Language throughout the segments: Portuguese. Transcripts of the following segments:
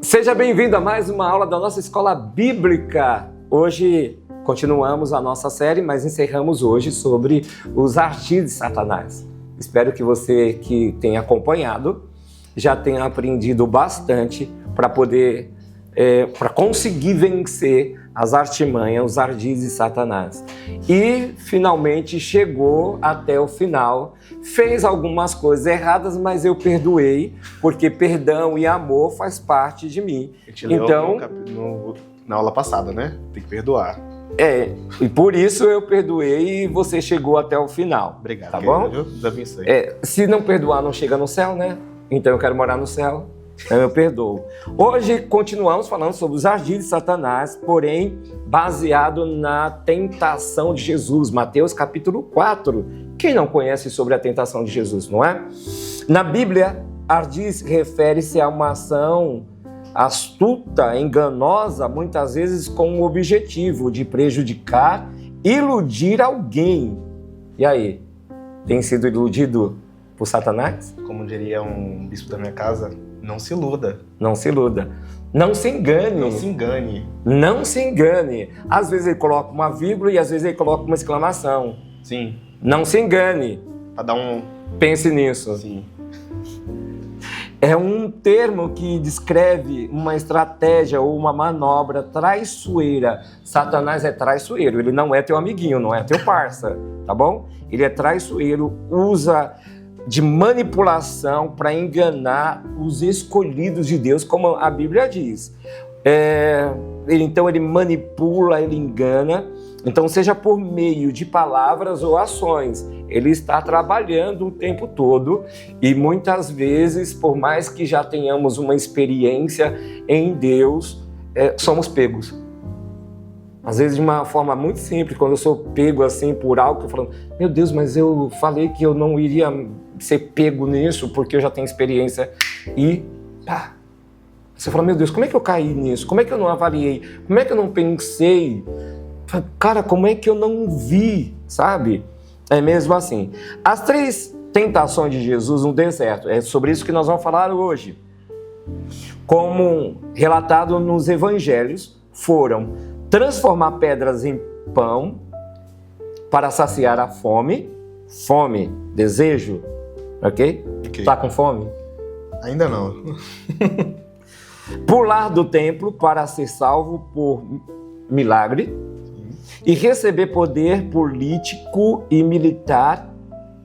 Seja bem-vindo a mais uma aula da nossa escola bíblica. Hoje continuamos a nossa série, mas encerramos hoje sobre os ardis de Satanás. Espero que você que tem acompanhado já tenha aprendido bastante para poder, para conseguir vencer as artimanhas, os ardis de Satanás. E finalmente chegou até o final. Fez algumas coisas erradas, mas eu perdoei, porque perdão e amor faz parte de mim. A gente leu na aula passada, né? Tem que perdoar. E por isso eu perdoei e você chegou até o final. Obrigado. Tá bom? Deus abençoe. Se não perdoar, não chega no céu, né? Então eu quero morar no céu. Então eu perdoo. Hoje continuamos falando sobre os ardis de Satanás, porém baseado na tentação de Jesus. Mateus capítulo 4. Quem não conhece sobre a tentação de Jesus, não é? Na Bíblia, ardis refere-se a uma ação astuta, enganosa, muitas vezes com o objetivo de prejudicar, iludir alguém. E aí? Tem sido iludido por Satanás? Como diria um bispo da minha casa, não se iluda. Não se iluda. Não se engane. Não se engane. Não se engane. Às vezes ele coloca uma vírgula e às vezes ele coloca uma exclamação. Sim. Não se engane. Pra dar um... Pense nisso. Sim. É um termo que descreve uma estratégia ou uma manobra traiçoeira. Satanás é traiçoeiro. Ele não é teu amiguinho, não é teu parça, tá bom? Ele é traiçoeiro, usa de manipulação para enganar os escolhidos de Deus, como a Bíblia diz. Então ele manipula, ele engana. Então seja por meio de palavras ou ações, ele está trabalhando o tempo todo e muitas vezes, por mais que já tenhamos uma experiência em Deus, somos pegos. Às vezes de uma forma muito simples, quando eu sou pego assim por algo, que eu falo, meu Deus, mas eu falei que eu não iria ser pego nisso porque eu já tenho experiência e pá. Você fala, meu Deus, como é que eu caí nisso? Como é que eu não avaliei? Como é que eu não pensei? Cara, como é que eu não vi, sabe? É mesmo assim. As 3 tentações de Jesus no deserto, é sobre isso que nós vamos falar hoje. Como relatado nos evangelhos, foram transformar pedras em pão para saciar a fome, desejo, ok? Tá com fome? Ainda não. Pular do templo para ser salvo por milagre e receber poder político e militar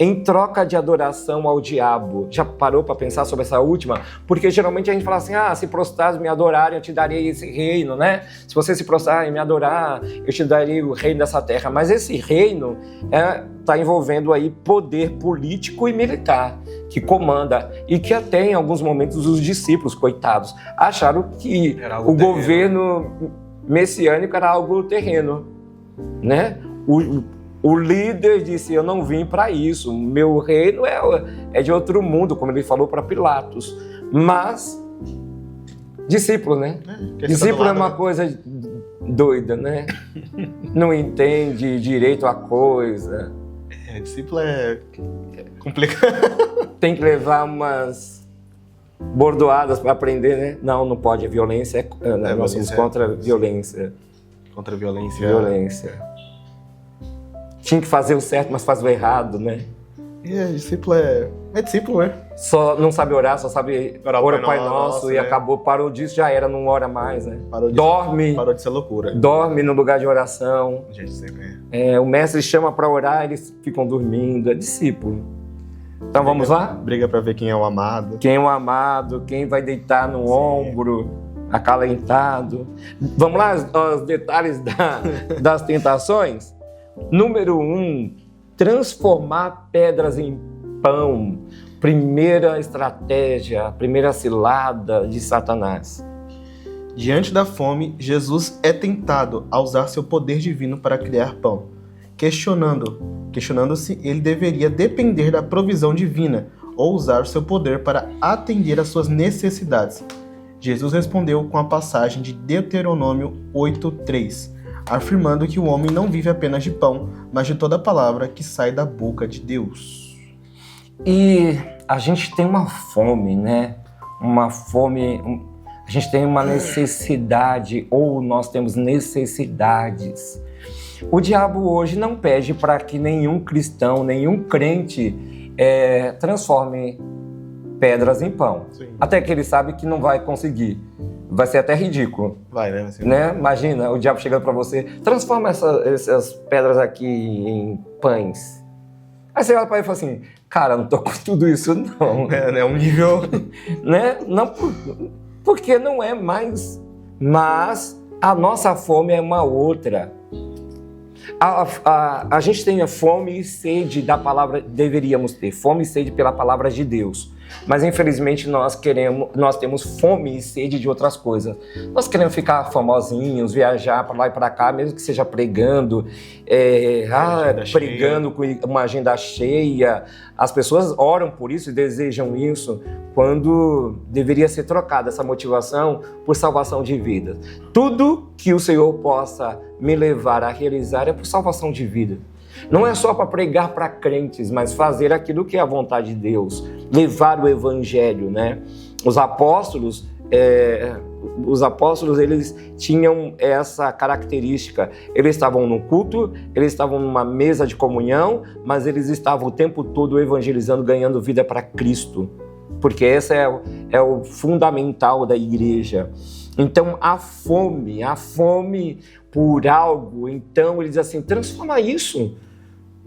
em troca de adoração ao diabo. Já parou para pensar sobre essa última? Porque geralmente a gente fala assim, se prostrares me adorarem, eu te darei esse reino, né? Se você se prostrar e me adorar, eu te darei o reino dessa terra. Mas esse reino está envolvendo aí poder político e militar, que comanda, e que até em alguns momentos os discípulos, coitados, acharam que o governo messiânico era algo terreno, né? O líder disse, eu não vim para isso, meu reino é de outro mundo, como ele falou para Pilatos. Mas, discípulo, né? Discípulo é uma coisa doida, né? Não entende direito a coisa. Discípulo é complicado. Tem que levar umas bordoadas para aprender, né? Não pode, a violência nós somos contra a violência. Contra a violência. Violência. Tinha que fazer o certo, mas faz o errado, né? Discípulo é discípulo, né? Só não sabe orar, só sabe orar o Pai Nosso, e né? Acabou, parou disso, já era, não ora mais, né? Parou de ser loucura. Dorme no lugar de oração. A gente sempre o mestre chama para orar, eles ficam dormindo, é discípulo. Então vamos lá? Briga para ver quem é o amado. Quem é o amado, quem vai deitar no ombro, acalentado. Vamos lá, os detalhes das tentações? Número 1, transformar pedras em pão. Primeira estratégia, primeira cilada de Satanás. Diante da fome, Jesus é tentado a usar seu poder divino para criar pão, questionando-se ele deveria depender da provisão divina ou usar seu poder para atender às suas necessidades. Jesus respondeu com a passagem de Deuteronômio 8:3. Afirmando que o homem não vive apenas de pão, mas de toda palavra que sai da boca de Deus. E a gente tem uma fome, né? Uma fome A gente tem uma necessidade, ou nós temos necessidades. O diabo hoje não pede para que nenhum cristão, nenhum crente transforme pedras em pão. Sim. Até que ele sabe que não vai conseguir. Vai ser até ridículo. Vai, né? Assim, Né? Imagina o diabo chegando para você, transforma essas pedras aqui em pães. Aí você olha para ele e fala assim, cara, não tô com tudo isso não. É um nível... Né? Não, porque não é mais. Mas a nossa fome é uma outra. A gente tem a fome e sede da palavra, deveríamos ter fome e sede pela palavra de Deus. Mas infelizmente nós temos fome e sede de outras coisas. Nós queremos ficar famosinhos, viajar para lá e para cá, mesmo que seja pregando, pregando com uma agenda cheia. As pessoas oram por isso e desejam isso, quando deveria ser trocada essa motivação por salvação de vidas. Tudo que o Senhor possa me levar a realizar é por salvação de vida. Não é só para pregar para crentes, mas fazer aquilo que é a vontade de Deus, levar o evangelho, né? Os apóstolos, eles tinham essa característica. Eles estavam no culto, eles estavam numa mesa de comunhão, mas eles estavam o tempo todo evangelizando, ganhando vida para Cristo, porque esse é o fundamental da igreja. Então, a fome por algo, então ele diz assim, transforma isso.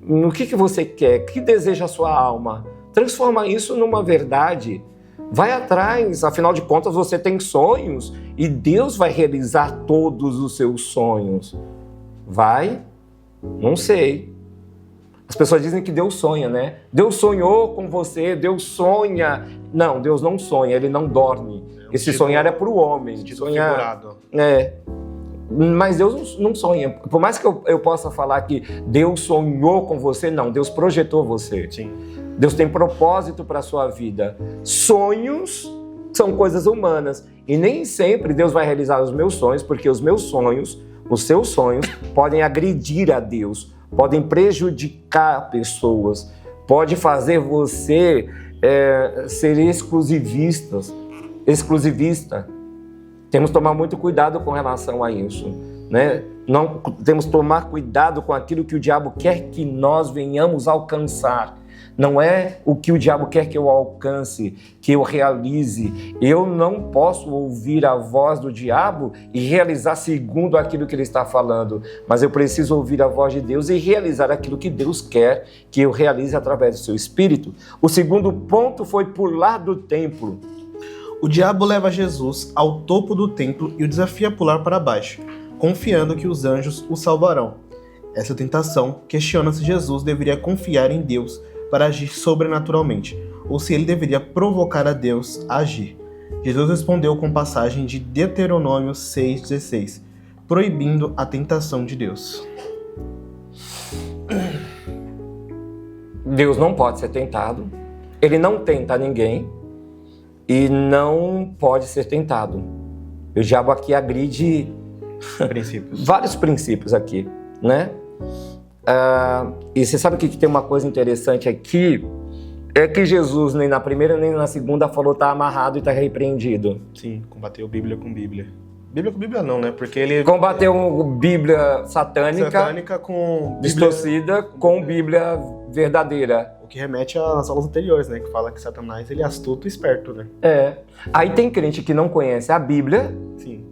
No que você quer? O que deseja a sua alma? Transforma isso numa verdade. Vai atrás, afinal de contas você tem sonhos e Deus vai realizar todos os seus sonhos. Vai? Não sei. As pessoas dizem que Deus sonha, né? Deus sonhou com você, Deus sonha. Não, Deus não sonha, Ele não dorme. Esse sonhar é para o homem. Sonhar, mas Deus não sonha. Por mais que eu possa falar que Deus sonhou com você, não. Deus projetou você. Sim. Deus tem propósito para a sua vida. Sonhos são coisas humanas. E nem sempre Deus vai realizar os meus sonhos, porque os meus sonhos, os seus sonhos, podem agredir a Deus, podem prejudicar pessoas, pode fazer você ser exclusivista. Temos que tomar muito cuidado com relação a isso, né? Não temos que tomar cuidado com aquilo que o diabo quer que nós venhamos alcançar. Não é o que o diabo quer que eu alcance, que eu realize. Eu não posso ouvir a voz do diabo e realizar segundo aquilo que ele está falando, mas eu preciso ouvir a voz de Deus e realizar aquilo que Deus quer que eu realize através do seu Espírito. O segundo ponto foi pular do templo. O diabo leva Jesus ao topo do templo e o desafia a pular para baixo, confiando que os anjos o salvarão. Essa tentação questiona se Jesus deveria confiar em Deus para agir sobrenaturalmente, ou se ele deveria provocar a Deus a agir. Jesus respondeu com passagem de Deuteronômio 6,16, proibindo a tentação de Deus. Deus não pode ser tentado, ele não tenta ninguém, e não pode ser tentado. O diabo aqui agride vários princípios aqui, né? E você sabe que tem uma coisa interessante aqui? É que Jesus nem na primeira nem na segunda falou tá amarrado e tá repreendido. Sim, combateu Bíblia com Bíblia. Bíblia com Bíblia não, né? Porque ele... Combateu Bíblia satânica com Bíblia... distorcida com Bíblia verdadeira. O que remete às aulas anteriores, né? Que fala que Satanás ele é astuto e esperto, né? Aí tem crente que não conhece a Bíblia. Sim.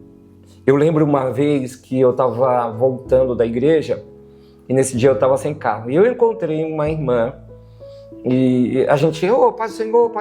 Eu lembro uma vez que eu estava voltando da igreja e nesse dia eu estava sem carro. E eu encontrei uma irmã e a gente, Pai do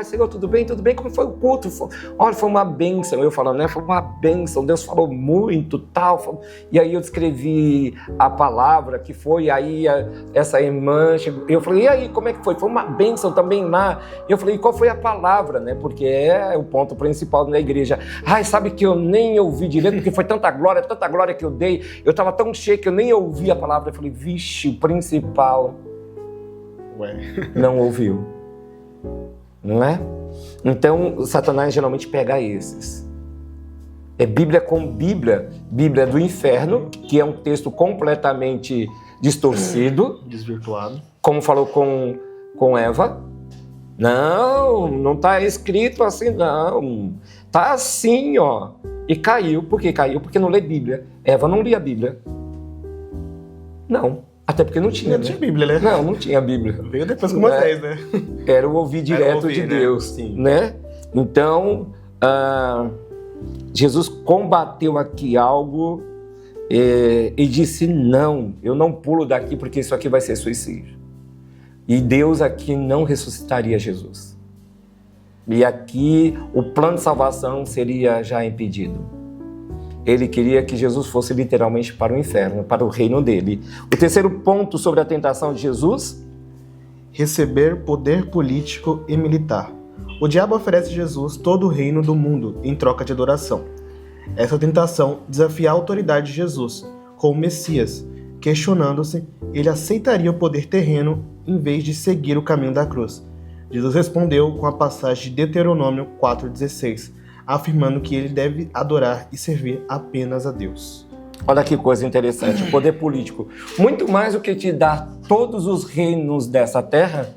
Senhor, tudo bem? Tudo bem? Como foi o culto? Olha, foi uma bênção. Eu falando, né? Foi uma bênção, Deus falou muito, tal. E aí eu descrevi a palavra que foi, aí essa irmã chegou, eu falei, e aí, como é que foi? Foi uma bênção também lá. E eu falei, qual foi a palavra, né? Porque é o ponto principal da igreja. Ai, sabe que eu nem ouvi direito, porque foi tanta glória que eu dei. Eu estava tão cheio que eu nem ouvi a palavra. Eu falei, vixe, o principal... não ouviu, não é? Então, Satanás geralmente pega esses. É Bíblia com Bíblia, Bíblia do inferno, que é um texto completamente distorcido, desvirtuado, como falou com Eva. Não está escrito assim, não. Tá assim, ó. E caiu. Por que caiu? Porque não lê Bíblia. Eva não lia a Bíblia. Não. Até porque não tinha, Não tinha Bíblia, né? Não tinha Bíblia. Veio depois com Moisés, né? Era o ouvir direto de Deus, Sim. né? Então, Jesus combateu aqui algo e disse, não, eu não pulo daqui porque isso aqui vai ser suicídio. E Deus aqui não ressuscitaria Jesus. E aqui o plano de salvação seria já impedido. Ele queria que Jesus fosse literalmente para o inferno, para o reino dele. O terceiro ponto sobre a tentação de Jesus: receber poder político e militar. O diabo oferece a Jesus todo o reino do mundo em troca de adoração. Essa tentação desafia a autoridade de Jesus como Messias. Questionando-se, ele aceitaria o poder terreno em vez de seguir o caminho da cruz. Jesus respondeu com a passagem de Deuteronômio 4,16, afirmando que ele deve adorar e servir apenas a Deus. Olha que coisa interessante, o poder político. Muito mais do que te dar todos os reinos dessa terra,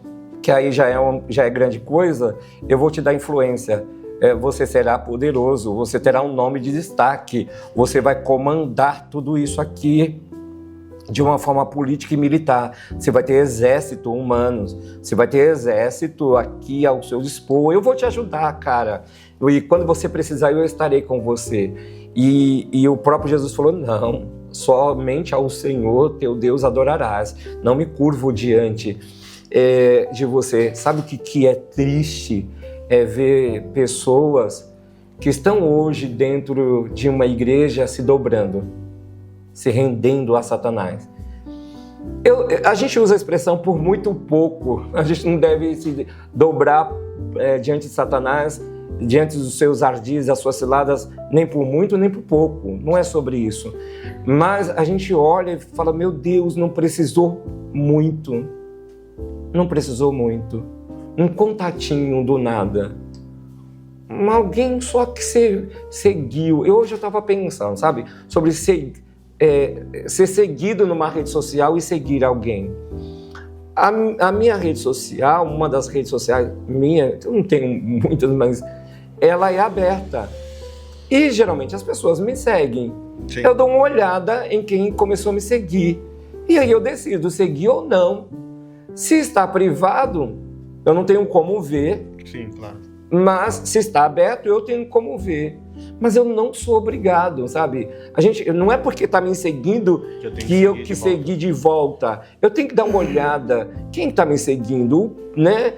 que aí já é grande coisa, eu vou te dar influência. Você será poderoso, você terá um nome de destaque, você vai comandar tudo isso aqui de uma forma política e militar. Você vai ter exército humanos, você vai ter exército aqui ao seu dispor. Eu vou te ajudar, cara. E quando você precisar, eu estarei com você. E o próprio Jesus falou, não, somente ao Senhor teu Deus adorarás. Não me curvo diante de você. Sabe o que é triste? É ver pessoas que estão hoje dentro de uma igreja se dobrando, se rendendo a Satanás. A gente usa a expressão por muito pouco. A gente não deve se dobrar diante de Satanás, diante dos seus ardis, das suas ciladas, nem por muito, nem por pouco. Não é sobre isso. Mas a gente olha e fala, meu Deus, não precisou muito. Não precisou muito. Um contatinho do nada. Alguém só que seguiu. Hoje eu estava pensando, sabe? Sobre ser seguido numa rede social e seguir alguém. A minha rede social, uma das redes sociais minha, eu não tenho muitas, mas ela é aberta. E geralmente as pessoas me seguem. Sim. Eu dou uma olhada em quem começou a me seguir. E aí eu decido seguir ou não. Se está privado, eu não tenho como ver. Sim, claro. Mas se está aberto, eu tenho como ver. Mas eu não sou obrigado, sabe? Não é porque está me seguindo que eu que segui de volta. Eu tenho que dar uma olhada. Quem está me seguindo, né?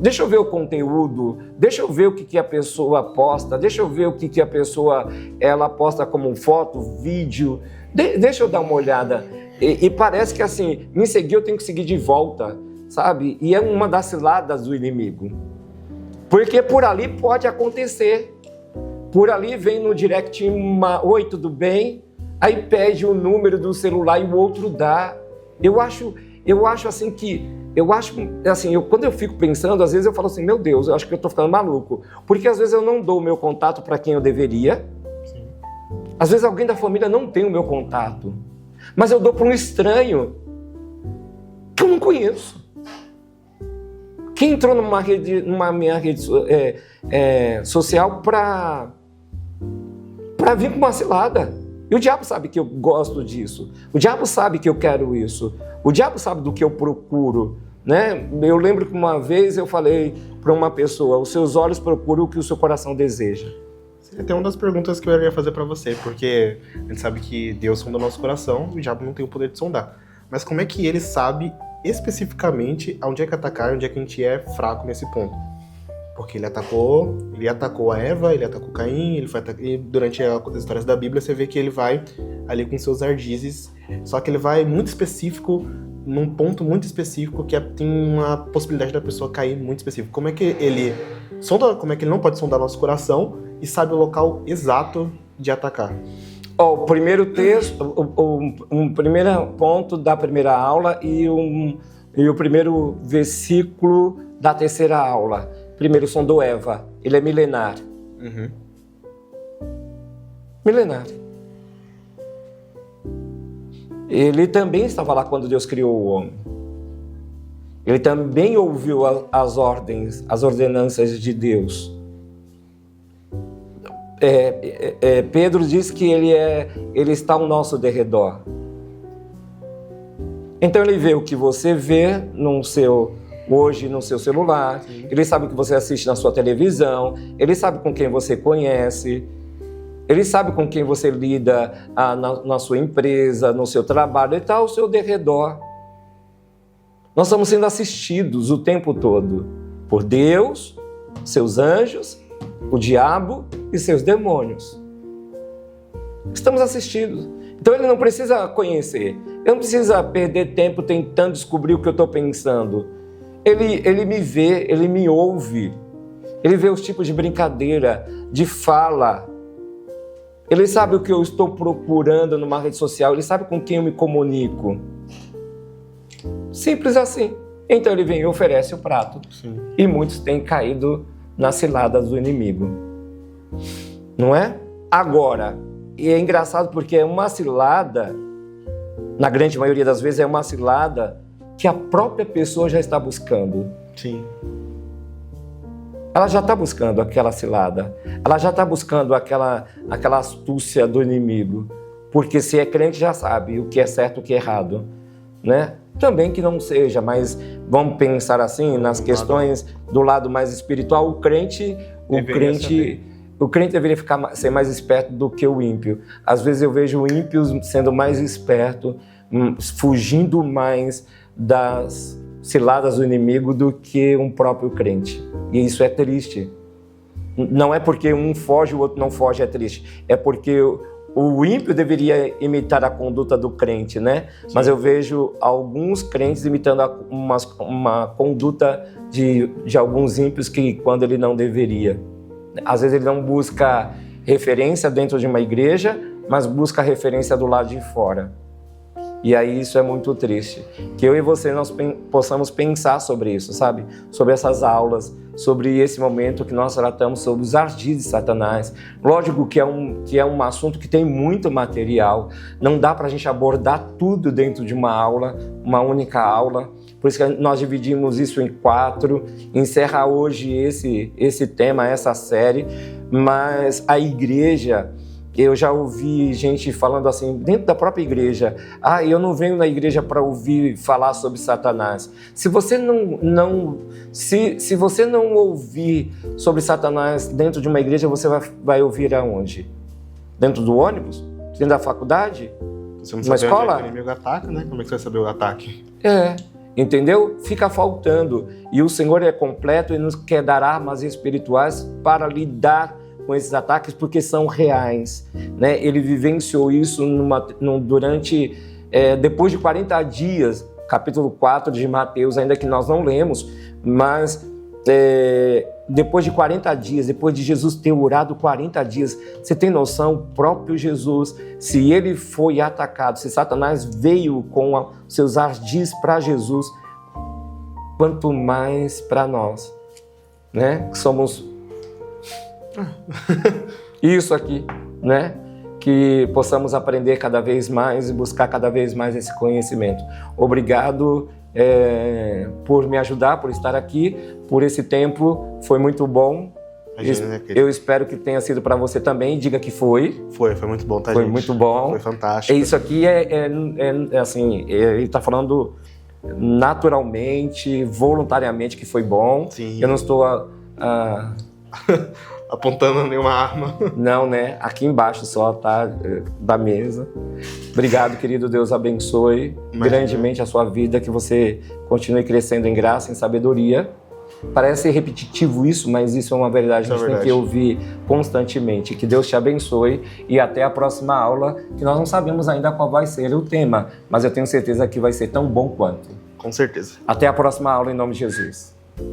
Deixa eu ver o conteúdo, deixa eu ver o que a pessoa posta, deixa eu ver o que a pessoa ela posta como foto, vídeo. Deixa eu dar uma olhada. E parece que assim, me seguir eu tenho que seguir de volta, sabe? E é uma das ciladas do inimigo. Porque por ali pode acontecer. Por ali vem no direct oi, tudo bem? Aí pede o número do celular e o outro dá. Eu acho assim quando eu fico pensando, às vezes eu falo assim, meu Deus, eu acho que eu tô ficando maluco. Porque às vezes eu não dou o meu contato para quem eu deveria. Sim. Às vezes alguém da família não tem o meu contato. Mas eu dou para um estranho que eu não conheço. Quem entrou numa minha rede social para vir com uma cilada. E o diabo sabe que eu gosto disso. O diabo sabe que eu quero isso. O diabo sabe do que eu procuro, né? Eu lembro que uma vez eu falei para uma pessoa, os seus olhos procuram o que o seu coração deseja. Seria até uma das perguntas que eu ia fazer para você, porque a gente sabe que Deus sonda o nosso coração e o diabo não tem o poder de sondar. Mas como é que ele sabe especificamente onde é que atacar, onde é que a gente é fraco nesse ponto? Porque ele atacou a Eva, ele atacou Caim, e durante as histórias da Bíblia você vê que ele vai ali com seus ardizes, só que ele vai muito específico, num ponto muito específico, que tem uma possibilidade da pessoa cair muito específico. Como é que ele não pode sondar nosso coração e sabe o local exato de atacar? O primeiro texto, um primeiro ponto da primeira aula e o primeiro versículo da terceira aula. Primeiro sondou Eva, ele é milenar. Uhum. Milenar. Ele também estava lá quando Deus criou o homem. Ele também ouviu as ordens, as ordenanças de Deus. Pedro diz que ele está ao nosso derredor. Então ele vê o que você vê hoje no seu celular, sim. Ele sabe o que você assiste na sua televisão, ele sabe com quem você conhece, ele sabe com quem você lida na sua empresa, no seu trabalho, ele está ao seu derredor. Nós estamos sendo assistidos o tempo todo por Deus, seus anjos, o diabo e seus demônios. Estamos assistidos. Então ele não precisa conhecer, ele não precisa perder tempo tentando descobrir o que eu estou pensando. Ele me vê, ele me ouve, ele vê os tipos de brincadeira, de fala. Ele sabe o que eu estou procurando numa rede social, ele sabe com quem eu me comunico. Simples assim. Então ele vem e oferece o prato. Sim. E muitos têm caído nas ciladas do inimigo. Não é? Agora, e é engraçado porque é uma cilada, na grande maioria das vezes é uma cilada que a própria pessoa já está buscando. Sim. Ela já está buscando aquela cilada. Ela já está buscando aquela astúcia do inimigo. Porque se é crente já sabe o que é certo e o que é errado. Né? Também que não seja, mas vamos pensar assim nas questões do lado mais espiritual. O crente deveria ser mais esperto do que o ímpio. Às vezes eu vejo o ímpio sendo mais esperto, fugindo mais das ciladas do inimigo do que um próprio crente. E isso é triste. Não é porque um foge e o outro não foge, é triste. É porque o ímpio deveria imitar a conduta do crente, né? Sim. Mas eu vejo alguns crentes imitando uma conduta de alguns ímpios que quando ele não deveria. Às vezes ele não busca referência dentro de uma igreja, mas busca referência do lado de fora. E aí isso é muito triste. Que eu e você nós possamos pensar sobre isso, sabe? Sobre essas aulas, sobre esse momento que nós tratamos sobre os ardis de Satanás. Lógico que é um assunto que tem muito material. Não dá para a gente abordar tudo dentro de uma aula, uma única aula. Por isso que nós dividimos isso em 4. Encerra hoje esse tema, essa série. Mas a igreja... Eu já ouvi gente falando assim, dentro da própria igreja, eu não venho na igreja para ouvir falar sobre Satanás. Se você se você não ouvir sobre Satanás dentro de uma igreja, você vai ouvir aonde? Dentro do ônibus? Dentro da faculdade? Você não uma sabe escola? Onde é que o inimigo ataca, né? Como é que você vai saber o ataque? Entendeu? Fica faltando. E o Senhor é completo e nos quer dar armas espirituais para lidar com esses ataques, porque são reais, né? Ele vivenciou isso durante, depois de 40 dias, capítulo 4 de Mateus, ainda que nós não lemos, mas depois de 40 dias, depois de Jesus ter orado 40 dias, você tem noção, o próprio Jesus, se ele foi atacado, se Satanás veio com seus ardis para Jesus, quanto mais para nós, né? Que somos isso aqui, né? Que possamos aprender cada vez mais e buscar cada vez mais esse conhecimento. Obrigado por me ajudar, por estar aqui, por esse tempo, foi muito bom. Imagina, eu espero que tenha sido para você também, diga que foi. Foi muito bom, tá, foi gente? Foi muito bom. Foi fantástico. Isso aqui assim, ele está falando naturalmente, voluntariamente que foi bom. Sim. Eu não estou apontando nenhuma arma. Não, né? Aqui embaixo só, tá? Da mesa. Obrigado, querido. Deus abençoe grandemente a sua vida, que você continue crescendo em graça, em sabedoria. Parece repetitivo isso, mas isso é uma verdade que a gente tem que ouvir constantemente. Que Deus te abençoe e até a próxima aula, que nós não sabemos ainda qual vai ser o tema, mas eu tenho certeza que vai ser tão bom quanto. Com certeza. Até a próxima aula, em nome de Jesus.